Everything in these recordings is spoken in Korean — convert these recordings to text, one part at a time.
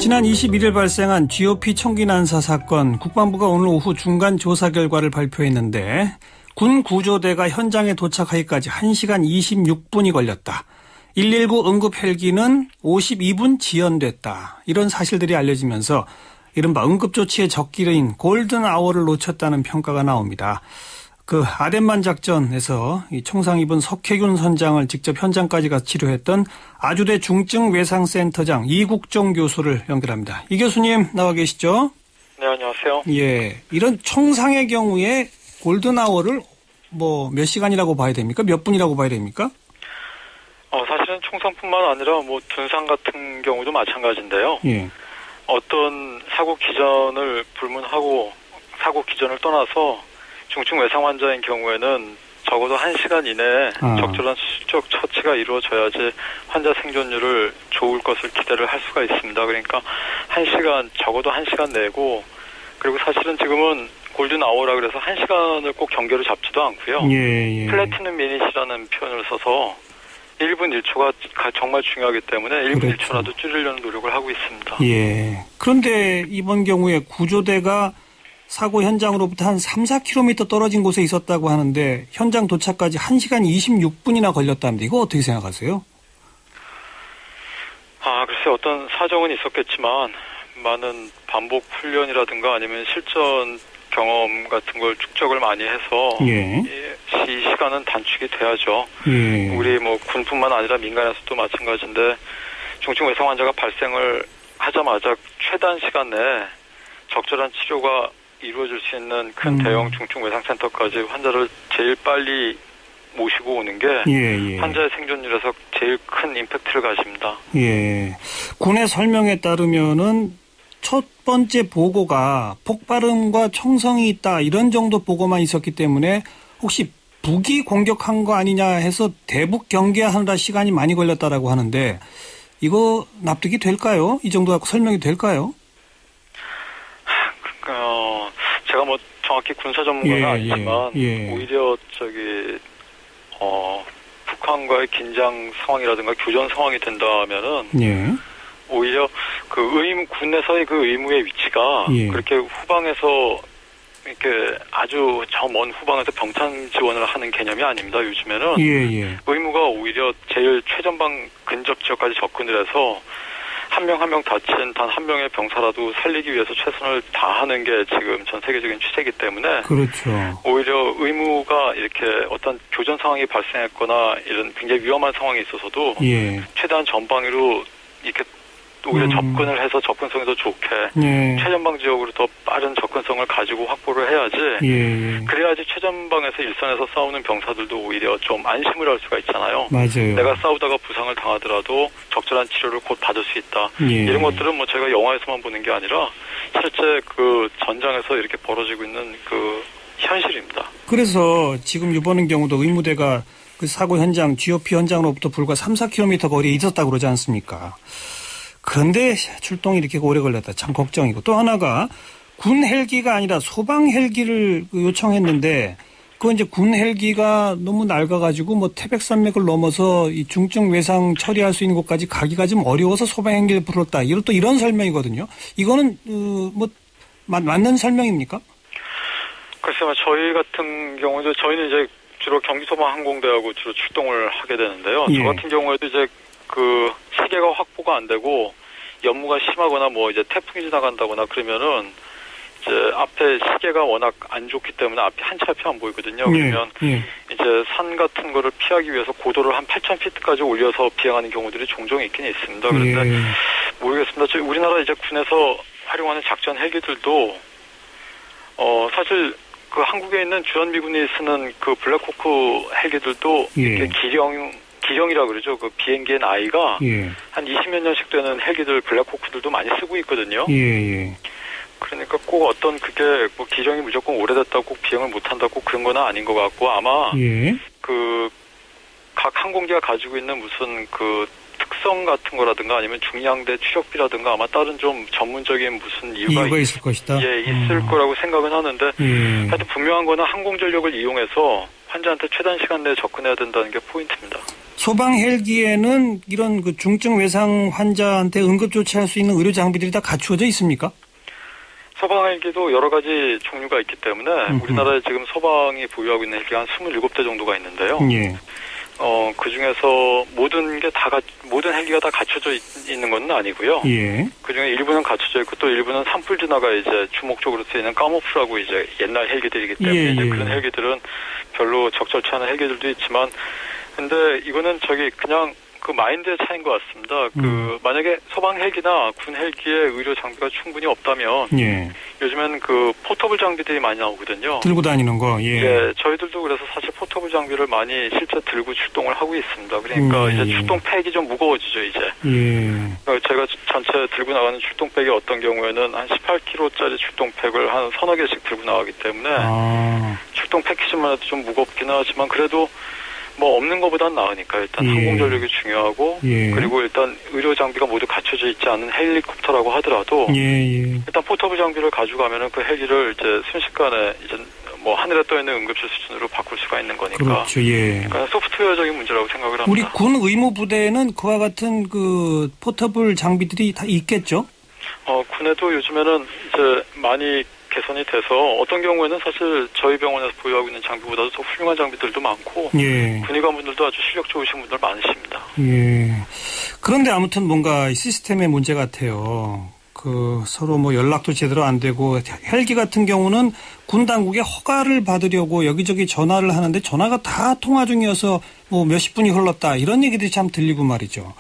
지난 21일 발생한 GOP 총기 난사 사건, 국방부가 오늘 오후 중간 조사 결과를 발표했는데 군 구조대가 현장에 도착하기까지 1시간 26분이 걸렸다. 119 응급 헬기는 52분 지연됐다. 이런 사실들이 알려지면서 이른바 응급조치의 적기인 골든아워를 놓쳤다는 평가가 나옵니다. 그 아덴만 작전에서 이 총상 입은 석혜균 선장을 직접 현장까지 가서 치료했던 아주대 중증외상센터장 이국종 교수를 연결합니다. 이 교수님 나와 계시죠? 네, 안녕하세요. 예, 이런 총상의 경우에 골든아워를 몇 시간이라고 봐야 됩니까? 몇 분이라고 봐야 됩니까? 사실은 총상뿐만 아니라 둔상 같은 경우도 마찬가지인데요. 예. 어떤 사고 기전을 불문하고 사고 기전을 떠나서 중증 외상 환자인 경우에는 적어도 1시간 이내에 적절한 수적 처치가 이루어져야지 환자 생존율을 좋을 것을 기대를 할 수가 있습니다. 그러니까 적어도 1시간 내고, 그리고 사실은 지금은 골든아워라 그래서 1시간을 꼭 경계로 잡지도 않고요. 예. 플래티넘 미닛이라는 표현을 써서 1분 1초가 정말 중요하기 때문에 1분 그렇죠. 1초라도 줄이려는 노력을 하고 있습니다. 예. 그런데 이번 경우에 구조대가 사고 현장으로부터 한 3-4km 떨어진 곳에 있었다고 하는데 현장 도착까지 1시간 26분이나 걸렸다는데 이거 어떻게 생각하세요? 글쎄 어떤 사정은 있었겠지만 많은 반복 훈련이라든가 아니면 실전 경험 같은 걸 축적을 많이 해서 예. 이 시간은 단축이 돼야죠. 예. 우리 군뿐만 아니라 민간에서도 마찬가지인데 중증 외상 환자가 발생을 하자마자 최단 시간 내에 적절한 치료가 이루어질 수 있는 큰 대형 중증 외상센터까지 환자를 제일 빨리 모시고 오는 게 환자의 생존율에서 제일 큰 임팩트를 가집니다. 예. 군의 설명에 따르면은 첫 번째 보고가 폭발음과 총성이 있다 이런 정도 보고만 있었기 때문에 혹시 북이 공격한 거 아니냐 해서 대북 경계하느라 시간이 많이 걸렸다라고 하는데 이거 납득이 될까요? 이 정도 갖고 설명이 될까요? 제가 정확히 군사 전문가는 아니지만 오히려 북한과의 긴장 상황이라든가 교전 상황이 된다면은 오히려 군에서의 그 의무의 위치가 그렇게 후방에서 이렇게 아주 저 먼 후방에서 병탄 지원을 하는 개념이 아닙니다. 요즘에는 의무가 오히려 제일 최전방 근접 지역까지 접근을 해서 한 명 한 명 다친 단 한 명의 병사라도 살리기 위해서 최선을 다하는 게 지금 전 세계적인 추세이기 때문에 그렇죠. 오히려 의무가 이렇게 어떤 교전 상황이 발생했거나 이런 굉장히 위험한 상황이 있어서도 최대한 전방위로 이렇게 오히려 접근을 해서 접근성이 더 좋게 최전방 지역으로 더 빠른 접근성을 가지고 확보를 해야지 그래야지 최전방에서 일선에서 싸우는 병사들도 오히려 좀 안심을 할 수가 있잖아요. 맞아요. 내가 싸우다가 부상을 당하더라도 적절한 치료를 곧 받을 수 있다. 이런 것들은 저희가 영화에서만 보는 게 아니라 실제 그 전장에서 이렇게 벌어지고 있는 그 현실입니다. 그래서 지금 이번 경우도 의무대가 그 사고 현장 GOP 현장으로부터 불과 3-4km 거리에 있었다고 그러지 않습니까? 그런데 출동이 이렇게 오래 걸렸다. 참 걱정이고. 또 하나가 군 헬기가 아니라 소방 헬기를 요청했는데 그건 이제 군 헬기가 너무 낡아가지고 태백산맥을 넘어서 이 중증 외상 처리할 수 있는 곳까지 가기가 좀 어려워서 소방 헬기를 불렀다. 또 이런 설명이거든요. 이거는 맞는 설명입니까? 글쎄요. 저희 같은 경우도 저희는 이제 주로 경기소방항공대하고 주로 출동을 하게 되는데요. 저 같은 경우에도 이제 그 시계가 확보가 안 되고 연무가 심하거나 이제 태풍이 지나간다거나 그러면은 이제 앞에 시계가 워낙 안 좋기 때문에 한 차 앞이 안 보이거든요. 그러면 이제 산 같은 거를 피하기 위해서 고도를 한 8,000피트까지 올려서 비행하는 경우들이 종종 있긴 있습니다. 그런데 모르겠습니다. 우리나라 이제 군에서 활용하는 작전 헬기들도 사실 그 한국에 있는 주한미군이 쓰는 그 블랙호크 헬기들도 이렇게 기령이라 그러죠. 그 비행기의 나이가 한 20몇 년씩 되는 헬기들 블랙호크들도 많이 쓰고 있거든요. 그러니까 꼭 어떤 그게 기령이 무조건 오래됐다고 꼭 비행을 못한다고 그런 건 아닌 것 같고 아마 그 각 항공기가 가지고 있는 무슨 그 특성 같은 거라든가 아니면 중량대 추적비라든가 아마 다른 좀 전문적인 무슨 이유가 있을 것이다. 있을 거라고 생각은 하는데 하여튼 분명한 거는 항공전력을 이용해서 환자한테 최단 시간 내에 접근해야 된다는 게 포인트입니다. 소방 헬기에는 이런 그 중증 외상 환자한테 응급 조치할 수 있는 의료 장비들이 다 갖추어져 있습니까? 소방 헬기도 여러 가지 종류가 있기 때문에 우리나라에 지금 소방이 보유하고 있는 헬기가 한 27대 정도가 있는데요. 예. 그 중에서 모든 헬기가 다 갖춰져 있는 건 아니고요. 예. 그 중에 일부는 갖춰져 있고 또 일부는 산불 진화가 이제 주목적으로 쓰이는 까모프라고 이제 옛날 헬기들이기 때문에 예, 이제 예. 그런 헬기들은 별로 적절치 않은 헬기들도 있지만, 근데 이거는 그냥 그 마인드의 차이인 것 같습니다. 만약에 소방 헬기나 군 헬기의 의료 장비가 충분히 없다면, 예. 요즘엔 그 포터블 장비들이 많이 나오거든요. 들고 다니는 거, 예. 네, 저희들도 그래서 사실 포터블 장비를 많이 실제 들고 출동을 하고 있습니다. 그러니까 이제 출동팩이 좀 무거워지죠, 이제. 예. 제가 전체 들고 나가는 출동팩이 어떤 경우에는 한 18kg짜리 출동팩을 한 서너 개씩 들고 나가기 때문에 출동 패키지만 해도 좀 무겁긴 하지만 그래도 뭐 없는 것보단 나으니까 일단 항공전력이 중요하고 그리고 일단 의료 장비가 모두 갖춰져 있지 않은 헬리콥터라고 하더라도 일단 포터블 장비를 가져가면은 그 헬기를 이제 순식간에 이제 뭐 하늘에 떠 있는 응급실 수준으로 바꿀 수가 있는 거니까. 그렇죠. 예. 그러니까 소프트웨어적인 문제라고 생각을 합니다. 우리 군 의무 부대에는 그와 같은 그 포터블 장비들이 다 있겠죠? 군에도 요즘에는 이제 많이 개선이 돼서 어떤 경우에는 사실 저희 병원에서 보유하고 있는 장비보다도 더 훌륭한 장비들도 많고 군의관분들도 아주 실력 좋으신 분들 많으십니다. 예. 그런데 아무튼 뭔가 시스템의 문제 같아요. 그 서로 뭐 연락도 제대로 안 되고 헬기 같은 경우는 군 당국의 허가를 받으려고 여기저기 전화를 하는데 전화가 다 통화 중이어서 뭐 몇십 분이 흘렀다 이런 얘기들이 참 들리고 말이죠.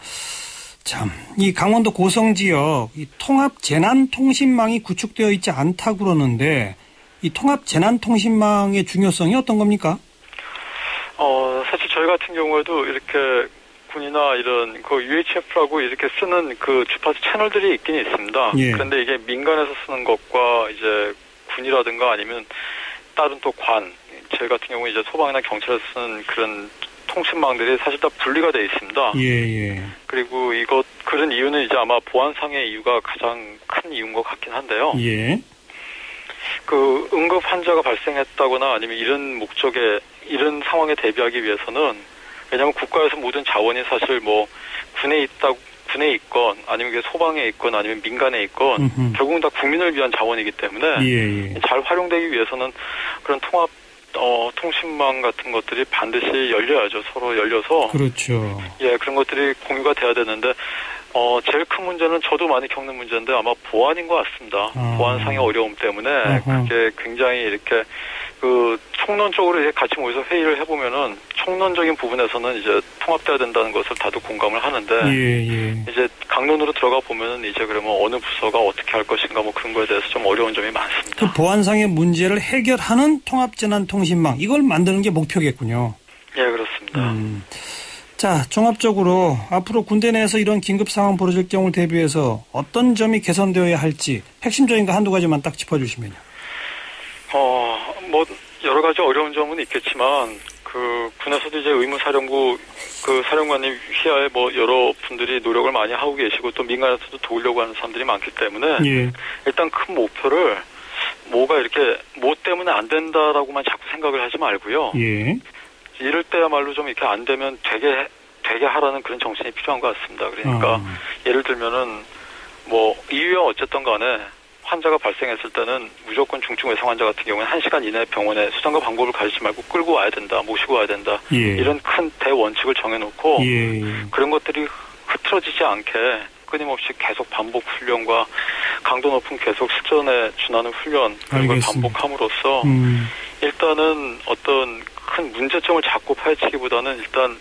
참, 이 강원도 고성 지역 이 통합 재난 통신망이 구축되어 있지 않다고 그러는데 이 통합 재난 통신망의 중요성이 어떤 겁니까? 사실 저희 같은 경우에도 이렇게 군이나 이런 그 UHF라고 이렇게 쓰는 그 주파수 채널들이 있긴 있습니다. 그런데 이게 민간에서 쓰는 것과 이제 군이라든가 아니면 다른 또 저희 같은 경우 이제 소방이나 경찰에서 쓰는 그런 통신망들이 사실 다 분리가 돼 있습니다. 그리고 그런 이유는 이제 아마 보안상의 이유가 가장 큰 이유인 것 같긴 한데요. 그 응급 환자가 발생했다거나 아니면 이런 상황에 대비하기 위해서는 왜냐하면 국가에서 모든 자원이 사실 뭐 군에 있건 아니면 소방에 있건 아니면 민간에 있건 결국은 다 국민을 위한 자원이기 때문에 잘 활용되기 위해서는 그런 통합 통신망 같은 것들이 반드시 열려야죠. 서로 열려서. 그렇죠. 그런 것들이 공유가 돼야 되는데, 제일 큰 문제는 저도 많이 겪는 문제인데 아마 보안인 것 같습니다. 보안상의 어려움 때문에 그게 굉장히 이렇게 총론적으로 이렇게 같이 모여서 회의를 해보면은 총론적인 부분에서는 이제 통합돼야 된다는 것을 다들 공감을 하는데 이제 강론으로 들어가 보면은 이제 그러면 어느 부서가 어떻게 할 것인가 뭐 그런 거에 대해서 좀 어려운 점이 많습니다. 그 보안상의 문제를 해결하는 통합재난통신망 이걸 만드는 게 목표겠군요. 그렇습니다. 자, 종합적으로 앞으로 군대 내에서 이런 긴급 상황 벌어질 경우를 대비해서 어떤 점이 개선되어야 할지 핵심적인 거 한두 가지만 딱 짚어주시면요. 뭐 여러 가지 어려운 점은 있겠지만 군에서도 이제 의무사령부 사령관님 휘하에 뭐 여러 분들이 노력을 많이 하고 계시고 또 민간에서도 도우려고 하는 사람들이 많기 때문에 일단 큰 목표를 뭐가 이렇게 뭐 때문에 안 된다라고만 자꾸 생각을 하지 말고요. 이럴 때야말로 좀 이렇게 안 되면 되게 하라는 그런 정신이 필요한 것 같습니다. 그러니까 예를 들면은 뭐 이유야 어쨌든 간에 환자가 발생했을 때는 무조건 중증 외상 환자 같은 경우는 1시간 이내에 병원에 수단과 방법을 가리지 말고 끌고 와야 된다, 모시고 와야 된다. 이런 큰 대원칙을 정해놓고 그런 것들이 흐트러지지 않게 끊임없이 계속 반복 훈련과 강도 높은 계속 실전에 준하는 훈련 그런 걸 반복함으로써 일단은 어떤 큰 문제점을 자꾸 파헤치기보다는 일단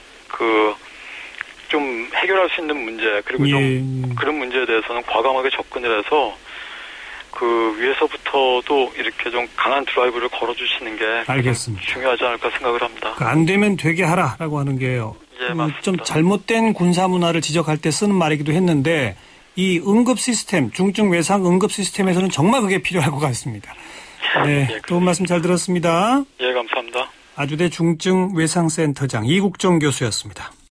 좀 해결할 수 있는 문제 그리고 좀 그런 문제에 대해서는 과감하게 접근을 해서 위에서부터도 이렇게 좀 강한 드라이브를 걸어주시는 게 중요하지 않을까 생각을 합니다. 안 되면 되게 하라라고 하는 게요. 좀 잘못된 군사 문화를 지적할 때 쓰는 말이기도 했는데 이 응급 시스템, 중증 외상 응급 시스템에서는 정말 그게 필요할 것 같습니다. 도움 말씀 잘 들었습니다. 감사합니다. 아주대 중증 외상센터장 이국정 교수였습니다.